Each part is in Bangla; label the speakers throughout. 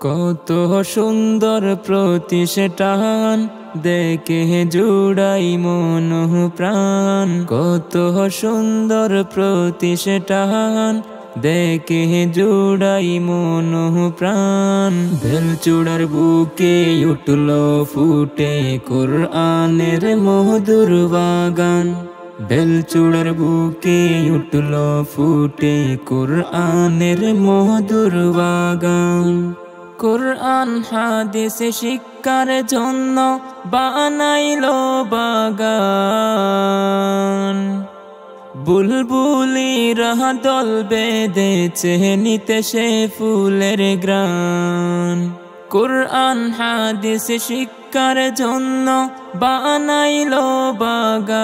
Speaker 1: কত সুন্দর প্রতিষ্ঠান, দেখে জুড়াই মন প্রাণ। কত সুন্দর প্রতিষ্ঠান, দেখে জুড়াই মন প্রাণ। বেলচূড়ার বুকে উঠলো ফুটে কোরআনের মধুর বাগান। বেলচূড়ার বুকে উঠলো ফুটে কোরআনের মধুর বাগান। কোরআন হাদিস শিক্ষার জন্য বানাইলো বাগান। বুলবুলিরা দল বেঁধেছে নিতে সে ফুলের গ্রান। কোরআন হাদিস শিক্ষার জন্য বানাইলো বাগান।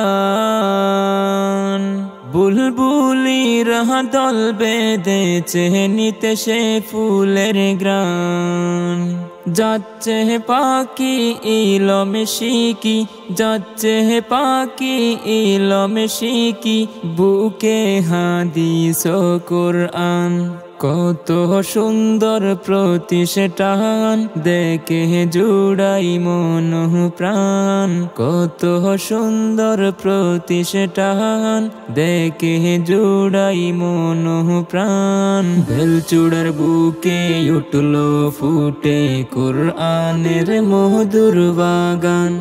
Speaker 1: বুলবুলিরা দল বেঁধেছে নিতে সে ফুলের গ্রান। যাচ্ছে পাখি ইলম শিখি, যাচ্ছে পাখি ইলম শিখি, বুকে হাদিস ও কোরআন। কত সুন্দর প্রতিষ্ঠান, দেখে জুড়াই মন প্রাণ। কত সুন্দর প্রতিষ্ঠান, দেখে জুড়াই মন প্রাণ। বেলচূড়ার বুকে উঠলো ফুটে কোরআনের মধুর বাগান।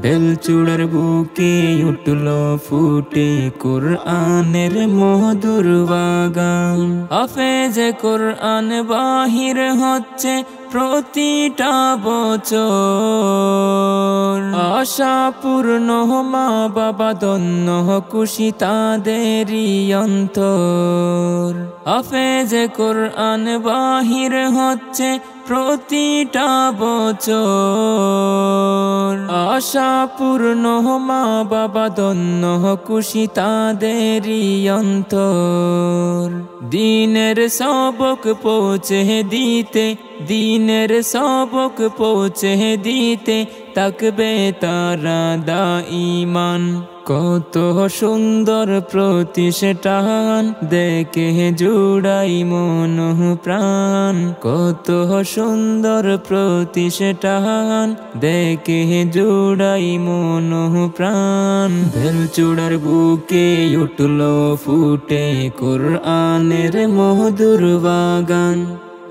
Speaker 1: বেলচূড়ার বুকে উঠলো ফুটে কোরআনের মধুর বাগান। হাফেজ কোরআন বাহির হচ্ছে প্রতিটা বছর। আশা পূর্ণ মা বাবা ধন্য খুশি তাদেরই অন্তর। হাফেজ কোরআন বাহির হচ্ছে প্রতিটা বছর। আশা পূর্ণ মা বাবা ধন্য খুশি তাদেরই অন্তর। দিনের সবক পৌঁছে দিতে, দিনের সবক পৌঁছে দিতে, থাকবে তারা দাঈমান। কত সুন্দর প্রতিষ্ঠান, দেখে জুড়াই মন প্রাণ। কত সুন্দর প্রতিষ্ঠান, দেখে জুড়াই মন প্রাণ। বেলচূড়ার বুকে উঠলো ফুটে কোরআনের মধুর বাগান।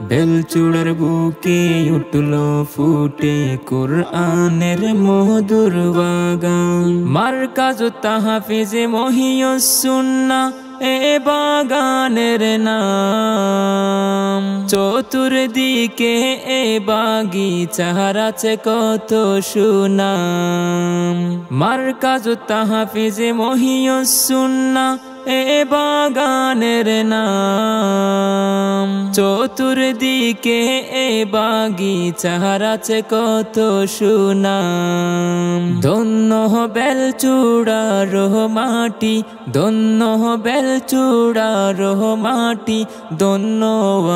Speaker 1: বেলচূড়ার বুকে উঠলো ফুটে কোরআনের মধুর বাগান। মারকাজ তাহফিজ মহিউস সুন্নাহ এ বাগানের নাম। চতুর্দিকে এ বাগিচার আছে কত সুনাম। মারকাজ তাহফিজ মহিউস সুন্নাহ এ বাগানের নাম। চতুর্দিকে এ বাগিচার আছে কত সুনাম। ধন্য বেলচূড়ার মাটি, ধন্য বেলচূড়ার মাটি, ধন্য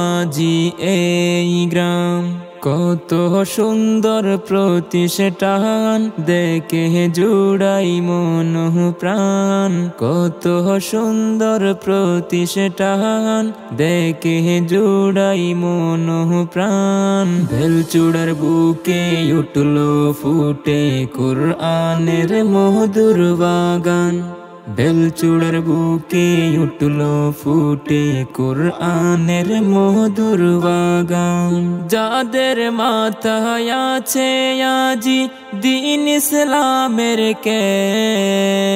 Speaker 1: আজি এই গ্রাম। কত সুন্দর প্রতিষ্ঠান, দেখে জুড়াই মন প্রাণ। কত সুন্দর প্রতিষ্ঠান, দেখে জুড়াই মন প্রাণ। বেলচূড়ার বুকে উঠলো ফুটে কোরআনের মধুর বাগান। বেলচূড়ার বুকে উঠলো ফুটে কোরআনের মধুর বাগান। যাদের মাথায় আছে আজি দ্বীন ইসলামের কেশ,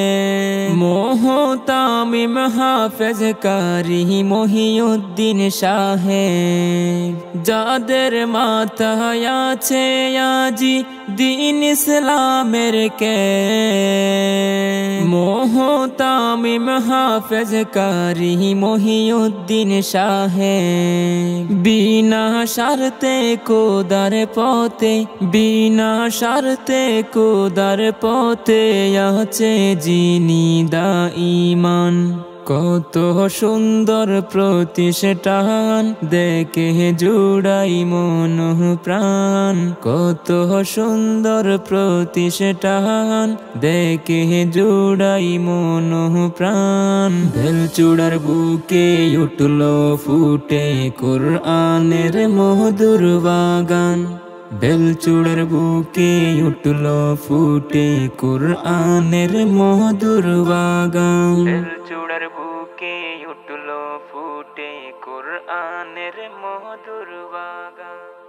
Speaker 1: মোহতামিম হাফেজ কারি মহিউদ্দিন সাহেব। যাদের মাথায় আছে আজি দ্বীন ইসলামের কেশ, মোহতামিম হাফেজ কারি মহিউদ্দিন সাহেব। বিনা শর্তে খোদার পথে, বিনা শর্তে খোদার পথে আছে যিনি দাঈমান। কত সুন্দর প্রতিষ্ঠান দেখে জুড়াই মন প্রাণ, কত সুন্দর প্রতিষ্ঠান দেখে জুড়াই মন প্রাণ। বেলচূড়ার বুকে উঠলো ফুটে কোরআনের মধুর বাগান, বেলচূড়ার বুকে উঠলো ফুটে কোরআনের মধুর বাগান, বেলচূড়ার বুকে উঠলো ফুটে কোরআনের মধুর বাগান।